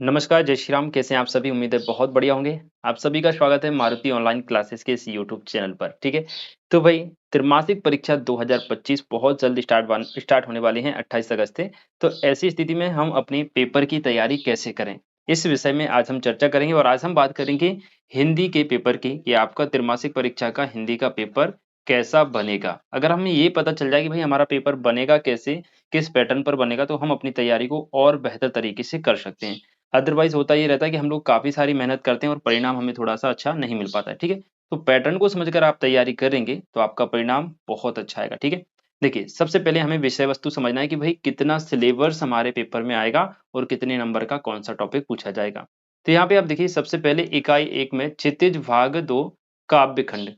नमस्कार, जय श्री राम। कैसे हैं आप सभी? उम्मीद है बहुत बढ़िया होंगे। आप सभी का स्वागत है मारुति ऑनलाइन क्लासेस के इस यूट्यूब चैनल पर, ठीक है? तो भाई त्रिमासिक परीक्षा 2025 बहुत जल्द स्टार्ट होने वाली है 28 अगस्त से। तो ऐसी स्थिति में हम अपने पेपर की तैयारी कैसे करें? इस विषय में आज हम चर्चा करेंगे और आज हम बात करेंगे हिंदी के पेपर की कि आपका त्रिमासिक परीक्षा का हिंदी का पेपर कैसा बनेगा? अगर हमें ये पता चल जाए कि भाई हमारा पेपर बनेगा कैसे, किस पैटर्न पर बनेगा, तो हम अपनी तैयारी को और बेहतर तरीके से कर सकते हैं। अदरवाइज़ होता ये रहता है कि हम लोग काफ़ी सारी मेहनत करते हैं और परिणाम हमें थोड़ा-सा अच्छा नहीं मिल पाता है, ठीक है? तो पैटर्न को समझकर आप तैयारी करेंगे, तो आपका परिणाम बहुत अच्छा आएगा, ठीक है? देखिए, सबसे पहले हमें विषय वस्तु समझना है कि भई कितना सिलेबस हमारे पेपर में आएगा और कितने नंबर का कौन-सा टॉपिक पूछा जाएगा। तो यहाँ पे आप देखिए सबसे पहले इकाई 1 में क्षितिज भाग 2 काव्यखंड।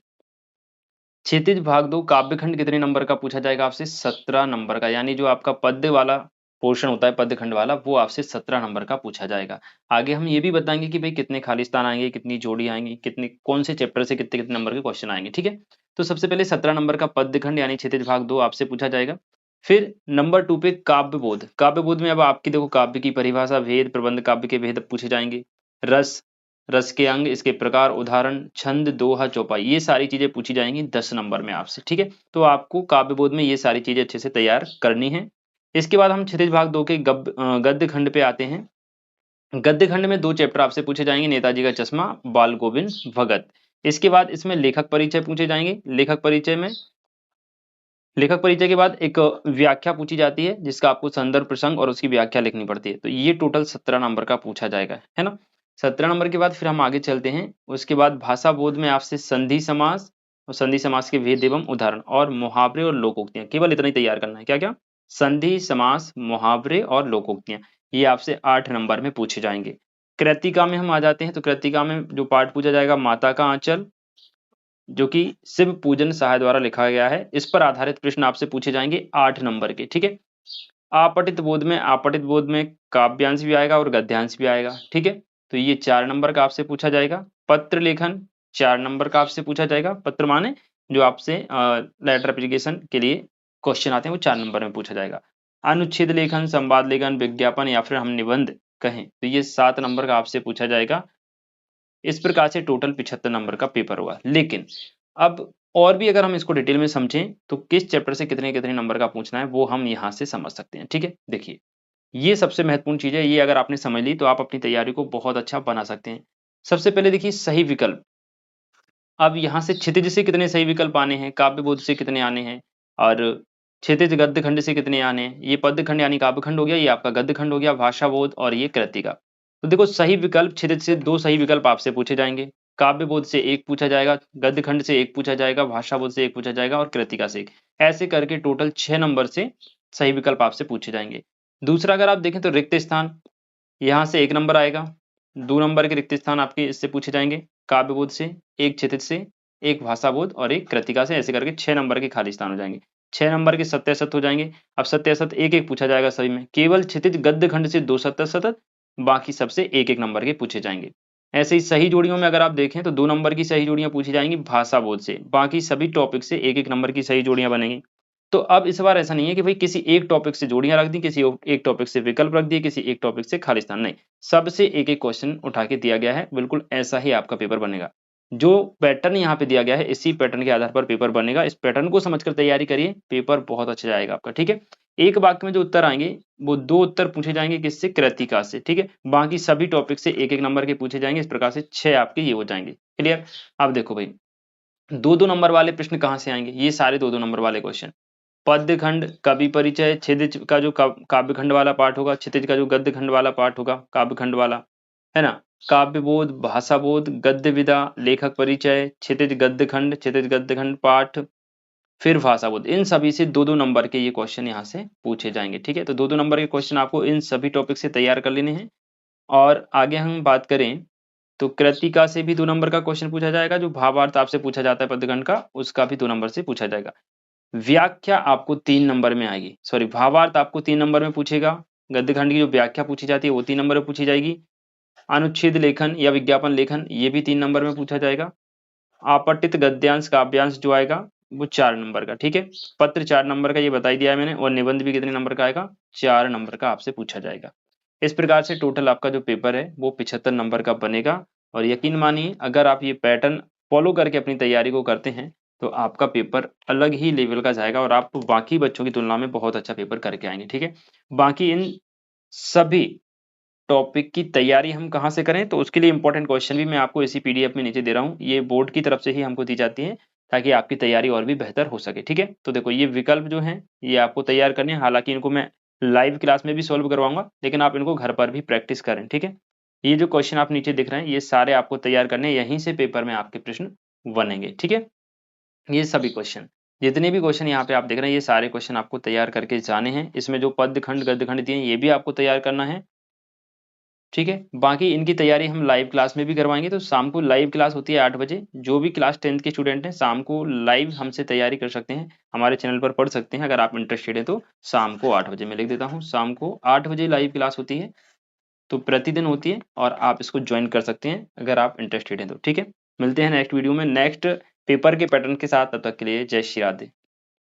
क्षितिज भाग 2 काव्यखंड कितने नंबर का पूछा जाएगा आपसे? 17 नंबर का, यानी जो आपका पद्य वाला पोर्शन होता है, पद्य खंड वाला, वो आपसे 17 नंबर का पूछा जाएगा। आगे हम ये भी बताएँगे कि भई कितने खाली स्थान आएँगे, कितनी जोड़ी आएँगी, कितने कौन से चैप्टर से कितने-कितने नंबर के क्वेश्चन आएँगे, ठीक है? तो सबसे पहले 17 नंबर का पद्य खंड यानी क्षितिज भाग 2 आपसे पूछा जाएगा। फिर नंबर 2 पे काव्यबोध। काव्यबोध में अब आपकी देखो काव्य की परिभाषा, भेद, प्रबंध काव्य के भेद पूछे जाएँगे। रस, रस के अंग, इसके प्रकार, उदाहरण, छंद, दोहा, चौपाई, ये सारी चीज़ें पूछी जाएँगी 10 नंबर में आपसे, ठीक है? तो आपको काव्यबोध में ये सारी चीज़ें अच्छे से तैयार करनी है। इसके बाद हम क्षितिज भाग 2 के गद्य खंड पे आते हैं। गद्य खंड में 2 चैप्टर आपसे पूछे जाएँगे, नेताजी का चश्मा, बाल गोविंद भगत। इसके बाद इसमें लेखक परिचय पूछे जाएँगे। लेखक परिचय के बाद एक व्याख्या पूछी जाती है, जिसका आपको संदर्भ प्रसंग और उसकी व्याख्या लिखनी पड़ती है। तो ये टोटल 17 नंबर का पूछा जाएगा, है ना? 17 नंबर के बाद फिर हम आगे चलते हैं। उसके बाद भाषा बोध में आपसे संधि समास और संधि समास के भेद एवं उदाहरण और मुहावरे और लोकोक्तियाँ, केवल इतना ही तैयार करना है। क्या-क्या? संधि, समास, मुहावरे और लोकोक्तियाँ, ये आपसे 8 नंबर में पूछे जाएँगे। कृतिका में हम आ जाते हैं, तो कृतिका में जो पार्ट पूछा जाएगा, माता का आँचल, जो कि शिव पूजन सहाय द्वारा लिखा गया है। इस पर आधारित प्रश्न आपसे पूछे जाएँगे 8 नंबर के, ठीक है? आपठित बोध में काव्यांश भी आएगा और गद्यांश भी आएगा, ठीक है? तो ये 4 नंबर का आपसे पूछा जाएगा। पत्र लेखन 4 नंबर का आपसे पूछा जाएगा। पत्र माने जो आपसे लेटर एप्लीकेशन के लिए क्वेश्चन आते हैं, वो 4 नंबर में पूछा जाएगा। अनुच्छेद लेखन, संवाद लेखन, विज्ञापन या फिर हम निबंध कहें, तो ये 7 नंबर का आपसे पूछा जाएगा। इस प्रकार से टोटल 75 नंबर का पेपर होगा। लेकिन अब और भी अगर हम इसको डिटेल में समझें, तो किस चैप्टर से कितने-कितने नंबर का पूछना है, वो हम यहाँ से समझ सकते हैं, ठीक है? देखिए, ये सबसे महत्वपूर्ण चीज़ है, ये अगर आपने समझ ली, तो आप अपनी तैयारी को बहुत अच्छा बना सकते हैं। सबसे पहले देखिए सही विकल्प। अब यहाँ से क्षितिज से कितने सही विकल्प आने हैं, काव्यबोध से कितने आने हैं और क्षितिज गद्य खंड से कितने आने हैं। ये पद्य खंड यानी काव्य खंड हो गया, ये आपका गद्य खंड हो गया, भाषा बोध और ये कृतिका। तो देखो सही विकल्प क्षितिज से 2 सही विकल्प आपसे पूछे जाएँगे, काव्य बोध से 1 पूछा जाएगा, गद्य खंड से 1 पूछा जाएगा, भाषा बोध से 1 पूछा जाएगा और कृतिका से 1। ऐसे करके टोटल 6 नंबर से सही विकल्प आपसे पूछे जाएँगे। दूसरा अगर आप देखें तो रिक्त स्थान, यहाँ से 1 नंबर आएगा, 2 नंबर के रिक्त स्थान आपके इससे पूछे जाएँगे, काव्यबोध से, 1 क्षितिज से, 1 भाषाबोध और 1 कृतिका से, ऐसे करके 6 नंबर के खाली स्थान हो जाएँगे। 6 नंबर के सत्य-असत्य हो जाएँगे। अब सत्य-असत्य 1-1 पूछा जाएगा सभी में। केवल क्षितिज गद्य खंड से 2 सत्य-असत्य, बाकी सबसे 1-1 नंबर के पूछे जाएँगे। ऐसे ही सही जोड़ियों में अगर आप देखें तो 2 नंबर की सही जोड़ियाँ पूछी जाएँगी भाषाबोध से, बाकी सभी टॉपिक से 1-1 नंबर की सही जोड़ियाँ बनेंगी। तो अब इस बार ऐसा नहीं है कि भई किसी एक टॉपिक से जोड़ियाँ रख दी, किसी एक टॉपिक से विकल्प रख दिए, किसी एक टॉपिक से खाली स्थान, नहीं। सबसे एक-एक क्वेश्चन उठा के दिया गया है, बिल्कुल ऐसा ही आपका पेपर बनेगा। जो पैटर्न यहाँ पे दिया गया है, इसी पैटर्न के आधार पर पेपर बनेगा। इस पैटर्न को समझकर तैयारी करिए, पेपर बहुत अच्छा जाएगा आपका, ठीक है? एक वाक्य में जो उत्तर आएँगे, वो 2 उत्तर पूछे जाएँगे किससे? कृतिका से, ठीक है? बाकी सभी टॉपिक से 1-1 नंबर के पूछे जाएँगे, इस प्रकार से 6 आपके ये हो जाएँगे। क्लियर? अब देखो भई, 2-2 नंबर वाले प्रश्न कहाँ से आएँगे? ये सारे 2-2 नंबर वाले क्वेश्चन। पद्य खंड, कवि परिचय, क्षितिज का जो काव्य खंड वाला पार्ट होगा, क्षितिज का जो गद्य खंड वाला पार्ट होगा, काव्य खंड वाला, है ना? काव्य बोध, भाषा बोध, गद्य विधा, लेखक परिचय, क्षितिज गद्य खंड पाठ, फिर भाषा बोध। इन सभी से 2-2 नंबर के ये क्वेश्चन यहाँ से पूछे जाएँगे, ठीक है? तो 2-2 नंबर के क्वेश्चन आपको इन सभी टॉपिक से तैयार कर लेने हैं। और आगे हम बात करें, तो कृतिका से भी 2 नंबर का क्वेश्चन पूछा जाएगा, जो भावार्थ आपसे पूछा जाता है पद्य खंड का, उसका भी 2 नंबर से पूछा जाएगा। व्याख्या आपको 3 नंबर में आएगी, सॉरी भावार्थ आपको 3 नंबर में पूछेगा, गद्य खंड की जो व्याख्या पूछी जाती है वो 3 नंबर में पूछी जाएगी, अनुच्छेद लेखन या विज्ञापन लेखन ये भी 3 नंबर में पूछा जाएगा, आपत्तित गद्यांश काव्यांश जो आएगा वो 4 नंबर का, ठीक है? पत्र 4 नंबर का ये बता ही दिया है मैंने, और निबंध भी कितने नंबर का आएगा? 4 नंबर का आपसे पूछा जाएगा। इस प्रकार से टोटल आपका जो पेपर है वो 75 नंबर का बनेगा। और यकीन मानिए अगर आप ये पैटर्न फॉलो करके अपनी तैयारी को करते हैं तो आपका पेपर अलग ही लेवल का जाएगा और आप बाकी बच्चों की तुलना में बहुत अच्छा पेपर करके आएंगे। ठीक है, बाकी इन सभी टॉपिक की तैयारी हम कहाँ से करें, तो उसके लिए इंपॉर्टेंट क्वेश्चन भी मैं आपको इसी पीडीएफ में नीचे दे रहा हूँ। ये बोर्ड की तरफ से ही हमको दी जाती है ताकि आपकी तैयारी और भी बेहतर हो सके। ठीक है, तो देखो ये विकल्प जो हैं ये आपको तैयार करने हैं। हालांकि इनको मैं लाइव क्लास में भी सॉल्व करवाऊंगा, लेकिन आप इनको घर पर भी प्रैक्टिस करें। ठीक है, ये जो क्वेश्चन आप नीचे दिख रहे हैं ये सारे आपको तैयार करने हैं, यहीं से पेपर में आपके प्रश्न बनेंगे। ठीक है, ये सभी क्वेश्चन, जितने भी क्वेश्चन यहाँ पे आप देख रहे हैं ये सारे क्वेश्चन आपको तैयार करके जाने हैं। इसमें जो पद खंड गद्य खंड दिए हैं ये भी आपको तैयार करना है। ठीक है, बाकी इनकी तैयारी हम लाइव क्लास में भी करवाएंगे। तो शाम को लाइव क्लास होती है 8 बजे। जो भी क्लास 10th के स्टूडेंट हैं शाम को लाइव हमसे तैयारी कर सकते हैं, हमारे चैनल पर पढ़ सकते हैं। अगर आप इंटरेस्टेड है तो शाम को 8 बजे, मैं लिख देता हूँ, शाम को 8 बजे लाइव क्लास होती है। तो प्रतिदिन होती है और आप इसको ज्वाइन कर सकते हैं अगर आप इंटरेस्टेड हैं तो। ठीक है, मिलते हैं नेक्स्ट वीडियो में नेक्स्ट पेपर के पैटर्न के साथ। तब तक के लिए जय श्री राधे।